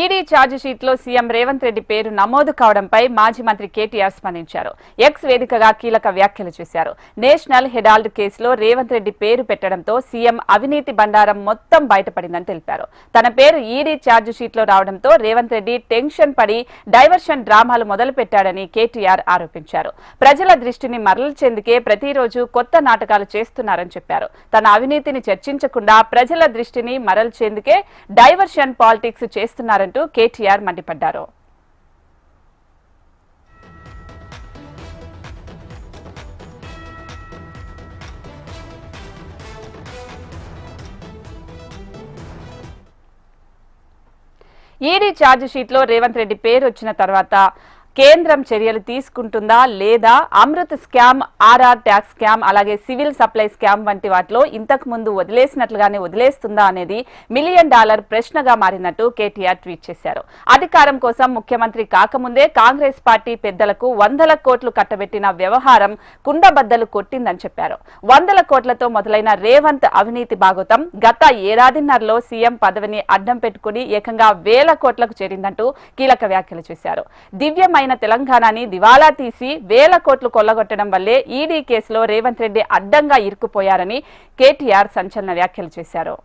ED ఛార్జిషీట్లో CM Revanth Reddy పేరు నమోదు కావడంపై మాజీ మంత్రి కేటీఆర్ స్పందించారు. ఎక్స్ వేదికగా కీలక వ్యాఖ్యలు చేశారు. నేషనల్ హెరాల్డ్ కేసులో రేవంత్ రెడ్డి పేరు పెట్టడంతో సీఎం అవినీతి బండారం మొత్తం బయటపడిందని తెలిపారు. తన పేరు ఈడీ ఛార్జిషీట్లో రావడంతో రేవంత్ రెడ్డి టెన్షన్ పడి డైవర్షన్ డ్రామాలు మొదలుపెట్టాడని కేటీఆర్ ఆరోపించారు. ప్రజల దృష్టిని మరల్చేందుకే ప్రతిరోజు కొత్త నాటకాలు చేస్తున్నారని చెప్పారు. తన అవినీతిని చర్చించకుండా ప్రజల దృష్టిని మరల్చేందుకే డైవర్షన్ పాలిటిక్స్ చేస్తున్నారంటూ కేటీఆర్ మండిపడ్డారు. ఈడీ ఛార్జిషీట్లో రేవంత్ రెడ్డి పేరు వచ్చిన తర్వాత కేంద్రం చర్యలు తీసుకుంటుందా లేదా Amrit scam, RR tax scam, అలాగే సివిల్ సప్లై స్కామ్ వంటి వాటిలో ఇంతకు ముందు వదిలేసినట్లుగానే వదిలేస్తుందా అనేది $1 మిలియన్ ప్రశ్నగా మారినట్టు కేటీఆర్ ట్వీట్ చేశారు. అధికారం కోసం ముఖ్యమంత్రి కాకముందే కాంగ్రెస్ పార్టీ పెద్దలకు 100 కోట్లు కట్టబెట్టిన వ్యవహారం కుండబద్దలు కొట్టిందని చెప్పారు. 100 కోట్లతో మొదలైన రేవంత్ అవినీతి భాగోతం గత ఏడాదిన్నరలో సీఎం పదవిని అడ్డం పెట్టుకుని ఏకంగా 1000 కోట్లకు చేరిందంటూ కీలక వ్యాఖ్యలు చేశారు. దివ్యమైన తెలంగాణని దివాలా తీసి 1000 కోట్లు కొల్లగొట్టడం వల్లే ఈడీ కేసులో రేవంత్ రెడ్డి అడ్డంగా ఇరుక్కుపోయారని కేటీఆర్ సంచలన వ్యాఖ్యలు చేశారు.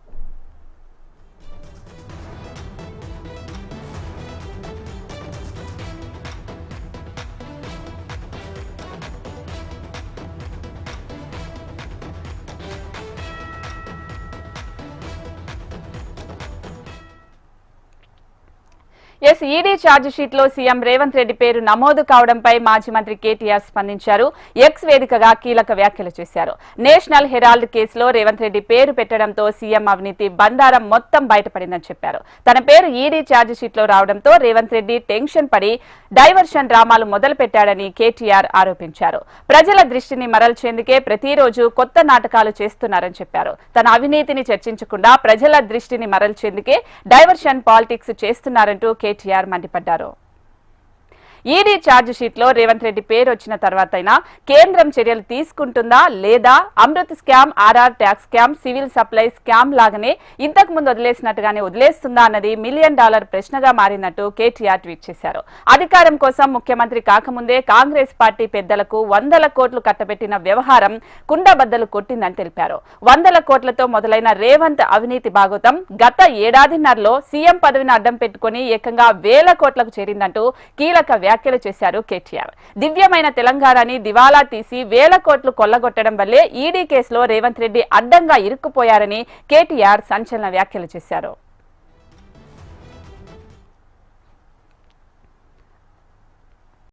ఈడీ ఛార్జిషీట్లో సీఎం రేవంత్ రెడ్డి పేరు నమోదు కావడంపై మాజీ మంత్రి కేటీఆర్ స్పందించారు. ఎక్స్ వేదికగా కీలక వ్యాఖ్యలు చేశారు. నేషనల్ హెరాల్డ్ కేసులో రేవంత్ రెడ్డి పేరు పెట్టడంతో సీఎం అవినీతి బండారం మొత్తం బయటపడిందని చెప్పారు. తన పేరు ఈడీ ఛార్జిషీట్లో రావడంతో రేవంత్ రెడ్డి టెన్షన్ పడి డైవర్షన్ డ్రామాలు మొదలుపెట్టాడని కేటీఆర్ ఆరోపించారు. ప్రజల దృష్టిని మరల్చేందుకే ప్రతిరోజు కొత్త నాటకాలు చేస్తున్నారని చెప్పారు. తన అవినీతిని చర్చించకుండా ప్రజల దృష్టిని మరల్చేందుకే డైవర్షన్ పాలిటిక్స్ చేస్తున్నారంటూ కేటీఆర్ మండిపడ్డారు. ఈడీ ఛార్జిషీట్లో రేవంత్ రెడ్డి పేరు వచ్చిన తర్వాతైనా కేంద్రం చర్యలు తీసుకుంటుందా లేదా Amrit scam, RR tax scam, civil supply scam లాగానే ఇంతకు ముందు వదిలేసినట్టుగానే వదిలేస్తుందా అన్నది $1 మిలియన్ ప్రశ్నగా మారినట్టు కేటీఆర్ ట్వీట్ చేశారు. అధికారం కోసం ముఖ్యమంత్రి కాకముందే కాంగ్రెస్ పార్టీ పెద్దలకు 100 కోట్లు కట్టబెట్టిన వ్యవహారం కుండబద్దలు కొట్టిందని తెలిపారు. 100 కోట్లతో మొదలైన రేవంత్ అవినీతి భాగోతం గత ఏడాదిన్నరలో సీఎం పదవిని అడ్డం పెట్టుకుని ఏకంగా 1000 కోట్లకు చేరిందంటూ కీలక వ్యాఖ్యలు చేశారు కేటీఆర్. దివ్యమైన తెలంగాణని దివాలా తీసి 1000 కోట్లు కొల్లగొట్టడం వల్లే ఈడీ కేసులో రేవంత్ రెడ్డి అడ్డంగా ఇరుక్కుపోయారని కేటీఆర్ సంచలన వ్యాఖ్యలు చేశారు.